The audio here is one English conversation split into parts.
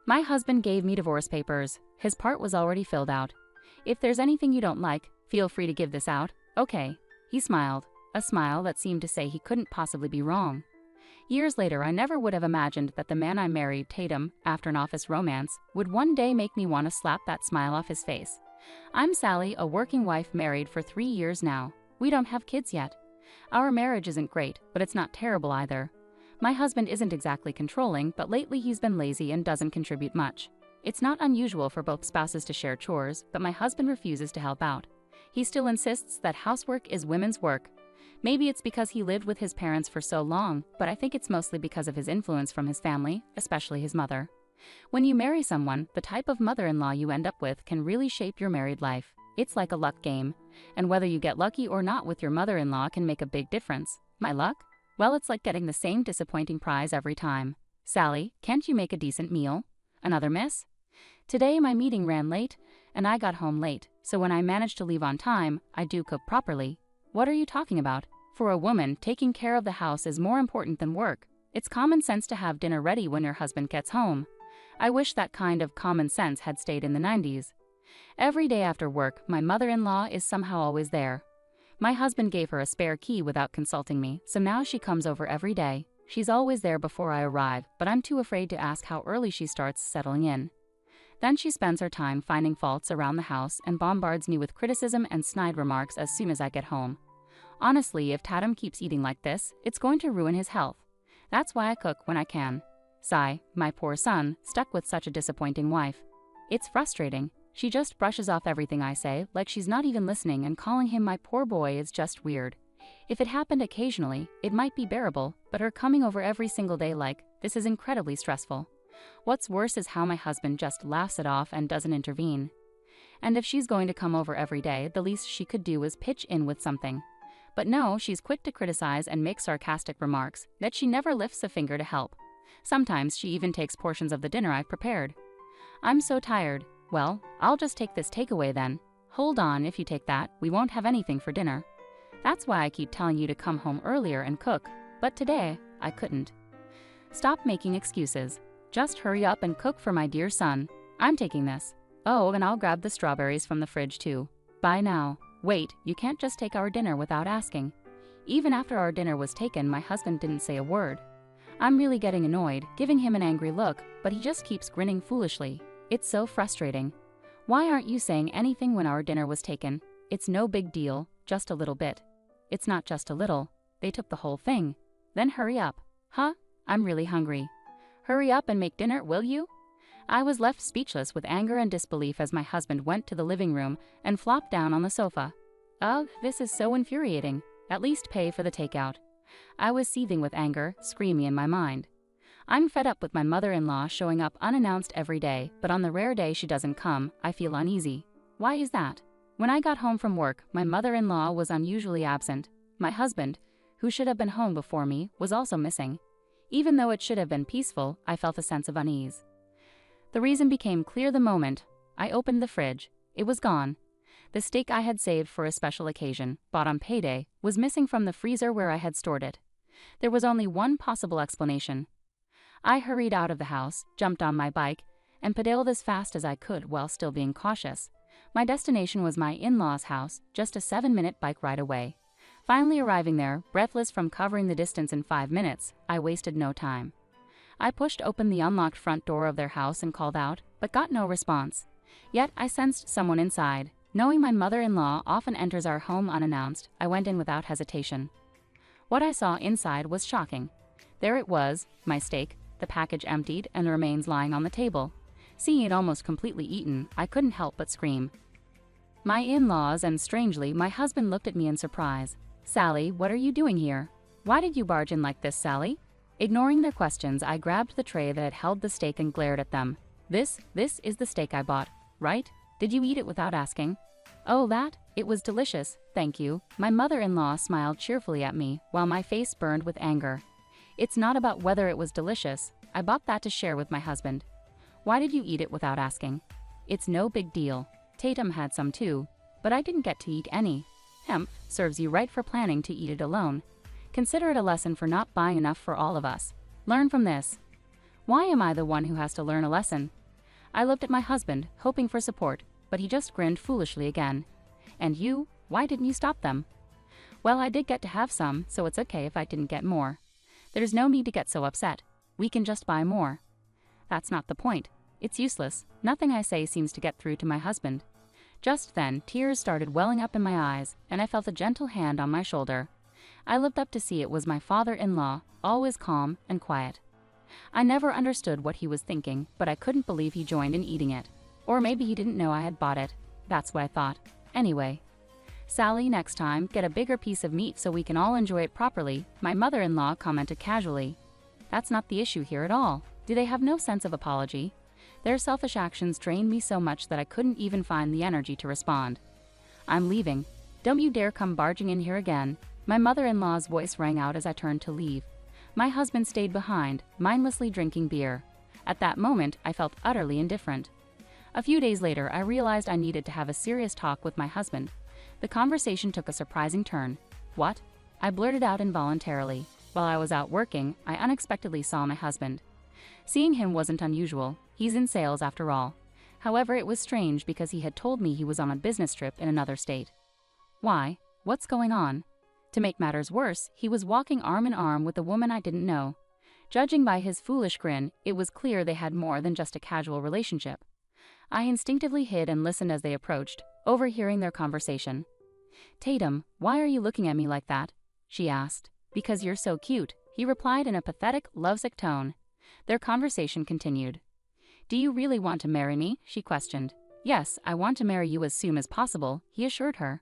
My husband gave me divorce papers. His part was already filled out. If there's anything you don't like, feel free to give this out, okay? He smiled, a smile that seemed to say he couldn't possibly be wrong. Years later, I never would have imagined that the man I married, Tatum, after an office romance, would one day make me want to slap that smile off his face. I'm Sally, a working wife married for 3 years now. We don't have kids yet. Our marriage isn't great, but it's not terrible either. My husband isn't exactly controlling, but lately he's been lazy and doesn't contribute much. It's not unusual for both spouses to share chores, but my husband refuses to help out. He still insists that housework is women's work. Maybe it's because he lived with his parents for so long, but I think it's mostly because of his influence from his family, especially his mother. When you marry someone, the type of mother-in-law you end up with can really shape your married life. It's like a luck game, and whether you get lucky or not with your mother-in-law can make a big difference. My luck? Well, it's like getting the same disappointing prize every time. Sally, can't you make a decent meal? Another miss? Today my meeting ran late, and I got home late, so when I manage to leave on time, I do cook properly. What are you talking about? For a woman, taking care of the house is more important than work. It's common sense to have dinner ready when your husband gets home. I wish that kind of common sense had stayed in the 90s. Every day after work, my mother-in-law is somehow always there. My husband gave her a spare key without consulting me, so now she comes over every day. She's always there before I arrive, but I'm too afraid to ask how early she starts settling in. Then she spends her time finding faults around the house and bombards me with criticism and snide remarks as soon as I get home. Honestly, if Tatum keeps eating like this, it's going to ruin his health. That's why I cook when I can. Sigh, my poor son, stuck with such a disappointing wife. It's frustrating. She just brushes off everything I say, like she's not even listening, and calling him my poor boy is just weird. If it happened occasionally, it might be bearable, but her coming over every single day like this is incredibly stressful. What's worse is how my husband just laughs it off and doesn't intervene. And if she's going to come over every day, the least she could do is pitch in with something. But no, she's quick to criticize and make sarcastic remarks, that she never lifts a finger to help. Sometimes she even takes portions of the dinner I've prepared. I'm so tired. Well, I'll just take this takeaway then. Hold on, if you take that, we won't have anything for dinner. That's why I keep telling you to come home earlier and cook, but today, I couldn't. Stop making excuses. Just hurry up and cook for my dear son. I'm taking this. Oh, and I'll grab the strawberries from the fridge too. Bye now. Wait, you can't just take our dinner without asking. Even after our dinner was taken, my husband didn't say a word. I'm really getting annoyed, giving him an angry look, but he just keeps grinning foolishly. It's so frustrating. Why aren't you saying anything when our dinner was taken? It's no big deal, just a little bit. It's not just a little. They took the whole thing. Then hurry up. Huh? I'm really hungry. Hurry up and make dinner, will you? I was left speechless with anger and disbelief as my husband went to the living room and flopped down on the sofa. Ugh, this is so infuriating. At least pay for the takeout. I was seething with anger, screaming in my mind. I'm fed up with my mother-in-law showing up unannounced every day, but on the rare day she doesn't come, I feel uneasy. Why is that? When I got home from work, my mother-in-law was unusually absent. My husband, who should have been home before me, was also missing. Even though it should have been peaceful, I felt a sense of unease. The reason became clear the moment I opened the fridge. It was gone. The steak I had saved for a special occasion, bought on payday, was missing from the freezer where I had stored it. There was only one possible explanation. I hurried out of the house, jumped on my bike, and pedaled as fast as I could while still being cautious. My destination was my in-laws' house, just a 7-minute bike ride away. Finally arriving there, breathless from covering the distance in 5 minutes, I wasted no time. I pushed open the unlocked front door of their house and called out, but got no response. Yet I sensed someone inside. Knowing my mother-in-law often enters our home unannounced, I went in without hesitation. What I saw inside was shocking. There it was, my steak, the package emptied and the remains lying on the table. Seeing it almost completely eaten, I couldn't help but scream. My in-laws and, strangely, my husband looked at me in surprise. Sally, what are you doing here? Why did you barge in like this, Sally? Ignoring their questions, I grabbed the tray that had held the steak and glared at them. This is the steak I bought, right? Did you eat it without asking? Oh, that? It was delicious, thank you. My mother-in-law smiled cheerfully at me, while my face burned with anger. It's not about whether it was delicious. I bought that to share with my husband. Why did you eat it without asking? It's no big deal. Tatum had some too, but I didn't get to eat any. Hemp serves you right for planning to eat it alone. Consider it a lesson for not buying enough for all of us. Learn from this. Why am I the one who has to learn a lesson? I looked at my husband, hoping for support, but he just grinned foolishly again. And you? Why didn't you stop them? Well, I did get to have some, so it's okay if I didn't get more. There's no need to get so upset. We can just buy more. That's not the point. It's useless. Nothing I say seems to get through to my husband. Just then, tears started welling up in my eyes, and I felt a gentle hand on my shoulder. I looked up to see it was my father-in-law, always calm and quiet. I never understood what he was thinking, but I couldn't believe he joined in eating it. Or maybe he didn't know I had bought it. That's what I thought. Anyway. Sally, next time, get a bigger piece of meat so we can all enjoy it properly, my mother-in-law commented casually. That's not the issue here at all. Do they have no sense of apology? Their selfish actions drained me so much that I couldn't even find the energy to respond. I'm leaving. Don't you dare come barging in here again. My mother-in-law's voice rang out as I turned to leave. My husband stayed behind, mindlessly drinking beer. At that moment, I felt utterly indifferent. A few days later, I realized I needed to have a serious talk with my husband. The conversation took a surprising turn. What? I blurted out involuntarily. While I was out working, I unexpectedly saw my husband. Seeing him wasn't unusual. He's in sales after all. However, it was strange because he had told me he was on a business trip in another state. Why? What's going on? To make matters worse, he was walking arm in arm with a woman I didn't know. Judging by his foolish grin, it was clear they had more than just a casual relationship. I instinctively hid and listened as they approached, overhearing their conversation. Tatum, why are you looking at me like that? She asked. Because you're so cute, he replied in a pathetic, lovesick tone. Their conversation continued. Do you really want to marry me? She questioned. Yes, I want to marry you as soon as possible, he assured her.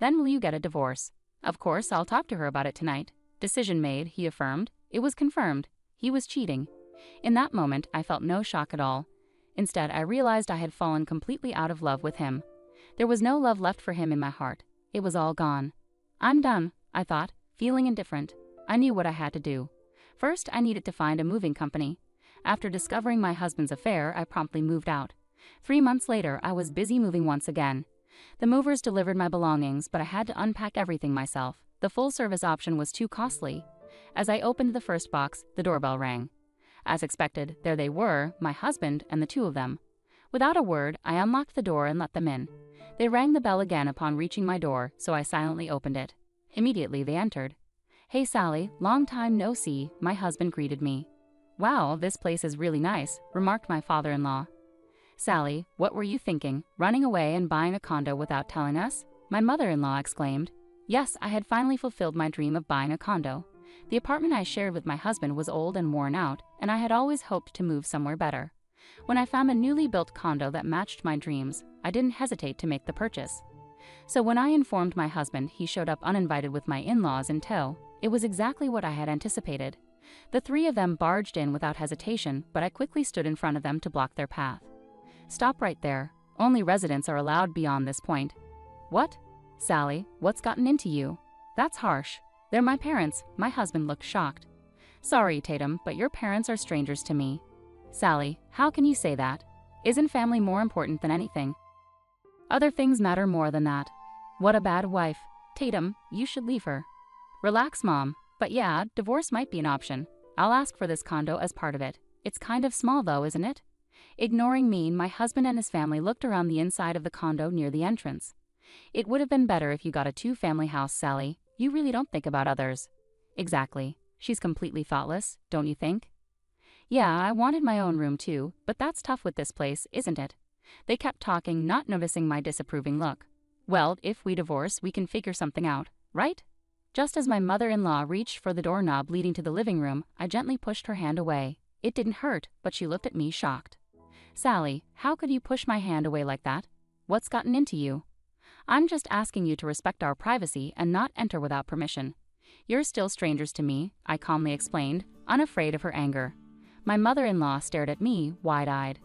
Then will you get a divorce? Of course, I'll talk to her about it tonight. Decision made, he affirmed. It was confirmed. He was cheating. In that moment, I felt no shock at all. Instead, I realized I had fallen completely out of love with him. There was no love left for him in my heart. It was all gone. I'm done, I thought, feeling indifferent. I knew what I had to do. First, I needed to find a moving company. After discovering my husband's affair, I promptly moved out. 3 months later, I was busy moving once again. The movers delivered my belongings, but I had to unpack everything myself. The full-service option was too costly. As I opened the first box, the doorbell rang. As expected, there they were, my husband and the two of them. Without a word, I unlocked the door and let them in. They rang the bell again upon reaching my door, so I silently opened it. Immediately, they entered. Hey Sally, long time no see, my husband greeted me. Wow, this place is really nice, remarked my father-in-law. Sally, what were you thinking, running away and buying a condo without telling us? My mother-in-law exclaimed. Yes, I had finally fulfilled my dream of buying a condo. The apartment I shared with my husband was old and worn out, and I had always hoped to move somewhere better. When I found a newly built condo that matched my dreams, I didn't hesitate to make the purchase. So when I informed my husband, he showed up uninvited with my in-laws in tow. It was exactly what I had anticipated. The three of them barged in without hesitation, but I quickly stood in front of them to block their path. Stop right there. Only residents are allowed beyond this point. What? Sally, what's gotten into you? That's harsh. They're my parents. My husband looked shocked. Sorry, Tatum, but your parents are strangers to me. Sally, how can you say that? Isn't family more important than anything? Other things matter more than that. What a bad wife. Tatum, you should leave her. Relax, Mom. But yeah, divorce might be an option. I'll ask for this condo as part of it. It's kind of small though, isn't it? Ignoring me, my husband and his family looked around the inside of the condo near the entrance. It would have been better if you got a 2-family house, Sally. You really don't think about others. Exactly. She's completely thoughtless, don't you think? Yeah, I wanted my own room too, but that's tough with this place, isn't it? They kept talking, not noticing my disapproving look. Well, if we divorce, we can figure something out, right? Just as my mother-in-law reached for the doorknob leading to the living room, I gently pushed her hand away. It didn't hurt, but she looked at me shocked. Sally, how could you push my hand away like that? What's gotten into you? I'm just asking you to respect our privacy and not enter without permission. You're still strangers to me, I calmly explained, unafraid of her anger. My mother-in-law stared at me, wide-eyed.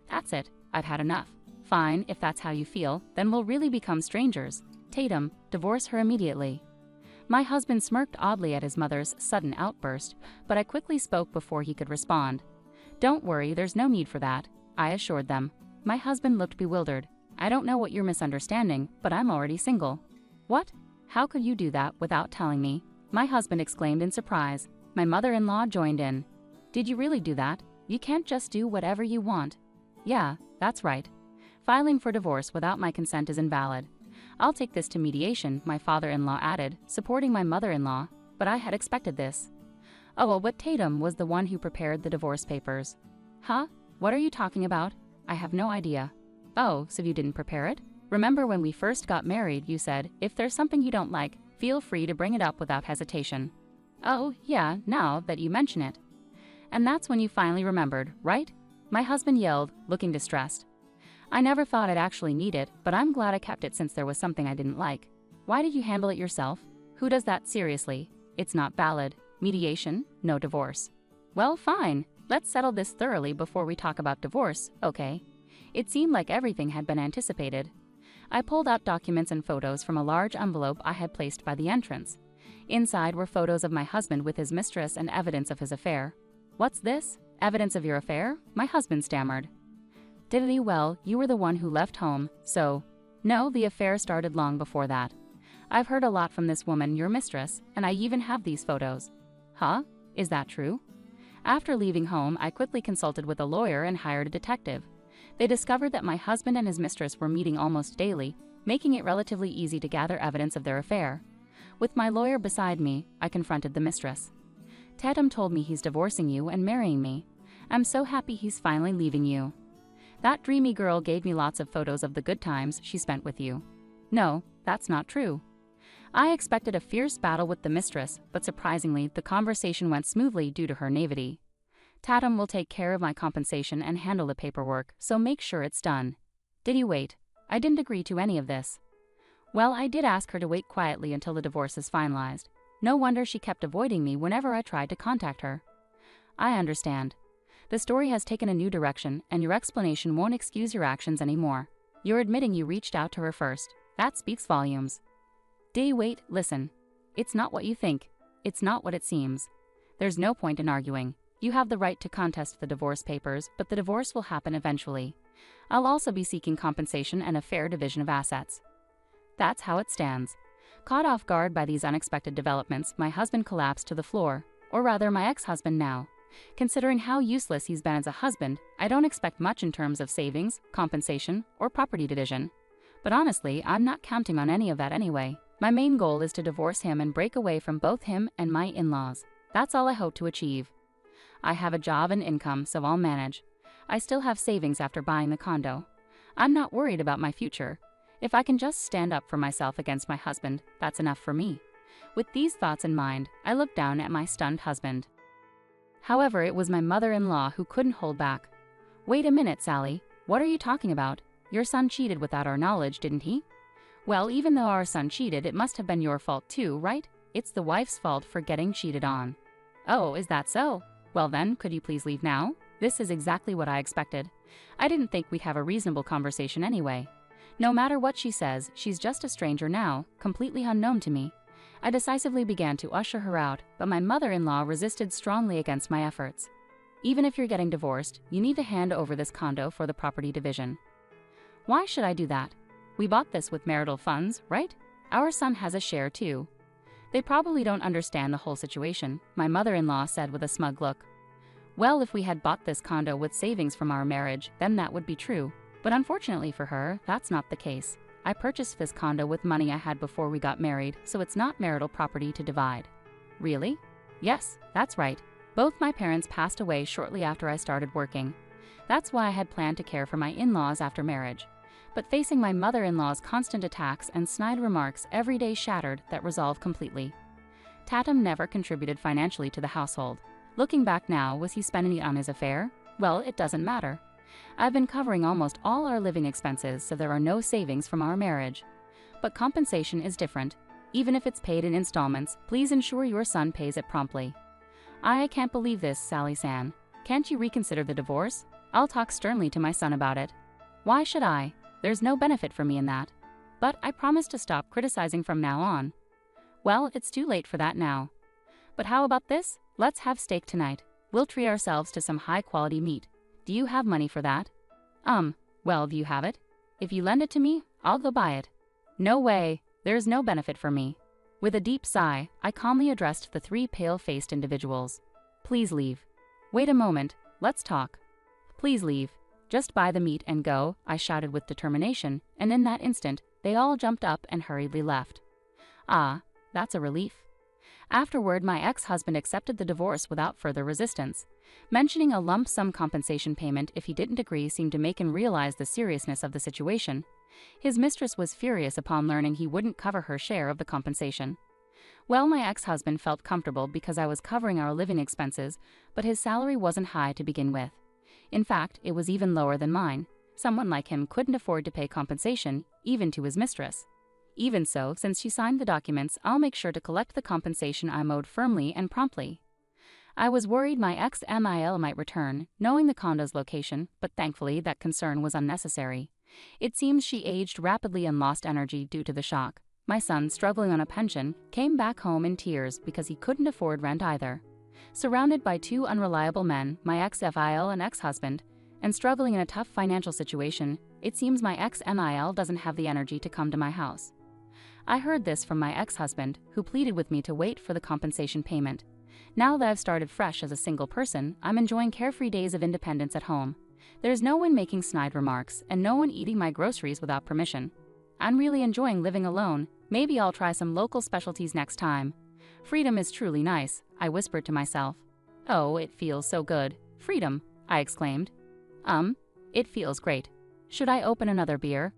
That's it, I've had enough. Fine, if that's how you feel, then we'll really become strangers. Tatum, divorce her immediately. My husband smirked oddly at his mother's sudden outburst, but I quickly spoke before he could respond. Don't worry, there's no need for that, I assured them. My husband looked bewildered. I don't know what you're misunderstanding, but I'm already single. What? How could you do that without telling me? My husband exclaimed in surprise. My mother-in-law joined in. Did you really do that? You can't just do whatever you want. Yeah, that's right. Filing for divorce without my consent is invalid. I'll take this to mediation, my father-in-law added, supporting my mother-in-law, but I had expected this. Oh, but Tatum was the one who prepared the divorce papers. Huh? What are you talking about? I have no idea. Oh, so you didn't prepare it? Remember when we first got married, you said, if there's something you don't like, feel free to bring it up without hesitation. Oh, yeah, now that you mention it. And that's when you finally remembered, right? My husband yelled, looking distressed. I never thought I'd actually need it, but I'm glad I kept it since there was something I didn't like. Why did you handle it yourself? Who does that seriously? It's not valid. Mediation, no divorce. Well, fine. Let's settle this thoroughly before we talk about divorce, okay? It seemed like everything had been anticipated. I pulled out documents and photos from a large envelope I had placed by the entrance. Inside were photos of my husband with his mistress and evidence of his affair. What's this? Evidence of your affair? My husband stammered. Diddly well, you were the one who left home, so… No, the affair started long before that. I've heard a lot from this woman, your mistress, and I even have these photos. Huh? Is that true? After leaving home, I quickly consulted with a lawyer and hired a detective. They discovered that my husband and his mistress were meeting almost daily, making it relatively easy to gather evidence of their affair. With my lawyer beside me, I confronted the mistress. Tatum told me he's divorcing you and marrying me. I'm so happy he's finally leaving you. That dreamy girl gave me lots of photos of the good times she spent with you. No, that's not true. I expected a fierce battle with the mistress, but surprisingly, the conversation went smoothly due to her naivety. Tatum will take care of my compensation and handle the paperwork, so make sure it's done. Did you wait? I didn't agree to any of this. Well, I did ask her to wait quietly until the divorce is finalized. No wonder she kept avoiding me whenever I tried to contact her. I understand. The story has taken a new direction, and your explanation won't excuse your actions anymore. You're admitting you reached out to her first. That speaks volumes. Wait, listen. It's not what you think. It's not what it seems. There's no point in arguing. You have the right to contest the divorce papers, but the divorce will happen eventually. I'll also be seeking compensation and a fair division of assets. That's how it stands. Caught off guard by these unexpected developments, my husband collapsed to the floor, or rather my ex-husband now. Considering how useless he's been as a husband, I don't expect much in terms of savings, compensation, or property division. But honestly, I'm not counting on any of that anyway. My main goal is to divorce him and break away from both him and my in-laws. That's all I hope to achieve. I have a job and income, so I'll manage. I still have savings after buying the condo. I'm not worried about my future. If I can just stand up for myself against my husband, that's enough for me. With these thoughts in mind, I looked down at my stunned husband. However, it was my mother-in-law who couldn't hold back. Wait a minute, Sally. What are you talking about? Your son cheated without our knowledge, didn't he? Well, even though our son cheated, it must have been your fault too, right? It's the wife's fault for getting cheated on. Oh, is that so? Well then, could you please leave now? This is exactly what I expected. I didn't think we'd have a reasonable conversation anyway. No matter what she says, she's just a stranger now, completely unknown to me. I decisively began to usher her out, but my mother-in-law resisted strongly against my efforts. Even if you're getting divorced, you need to hand over this condo for the property division. Why should I do that? We bought this with marital funds, right? Our son has a share too. They probably don't understand the whole situation, my mother-in-law said with a smug look. Well, if we had bought this condo with savings from our marriage, then that would be true. But unfortunately for her, that's not the case. I purchased this condo with money I had before we got married, so it's not marital property to divide. Really? Yes, that's right. Both my parents passed away shortly after I started working. That's why I had planned to care for my in-laws after marriage. But facing my mother-in-law's constant attacks and snide remarks, every day shattered that resolve completely. Tatum never contributed financially to the household. Looking back now, was he spending it on his affair? Well, it doesn't matter. I've been covering almost all our living expenses, so there are no savings from our marriage. But compensation is different. Even if it's paid in installments, please ensure your son pays it promptly. I can't believe this, Sally San. Can't you reconsider the divorce? I'll talk sternly to my son about it. Why should I? There's no benefit for me in that. But I promise to stop criticizing from now on. Well, it's too late for that now. But how about this? Let's have steak tonight. We'll treat ourselves to some high-quality meat. Do you have money for that? Well, do you have it? If you lend it to me, I'll go buy it. No way. There's no benefit for me. With a deep sigh, I calmly addressed the three pale-faced individuals. Please leave. Wait a moment. Let's talk. Please leave. Just buy the meat and go, I shouted with determination, and in that instant, they all jumped up and hurriedly left. Ah, that's a relief. Afterward, my ex-husband accepted the divorce without further resistance. Mentioning a lump sum compensation payment if he didn't agree seemed to make him realize the seriousness of the situation. His mistress was furious upon learning he wouldn't cover her share of the compensation. Well, my ex-husband felt comfortable because I was covering our living expenses, but his salary wasn't high to begin with. In fact, it was even lower than mine. Someone like him couldn't afford to pay compensation, even to his mistress. Even so, since she signed the documents, I'll make sure to collect the compensation I'm owed firmly and promptly. I was worried my ex-MIL might return, knowing the condo's location, but thankfully that concern was unnecessary. It seems she aged rapidly and lost energy due to the shock. My son, struggling on a pension, came back home in tears because he couldn't afford rent either. Surrounded by two unreliable men, my ex-FIL and ex-husband, and struggling in a tough financial situation, it seems my ex-MIL doesn't have the energy to come to my house. I heard this from my ex-husband, who pleaded with me to wait for the compensation payment. Now that I've started fresh as a single person, I'm enjoying carefree days of independence at home. There's no one making snide remarks, and no one eating my groceries without permission. I'm really enjoying living alone. Maybe I'll try some local specialties next time. Freedom is truly nice, I whispered to myself. Oh, it feels so good. Freedom, I exclaimed. It feels great. Should I open another beer?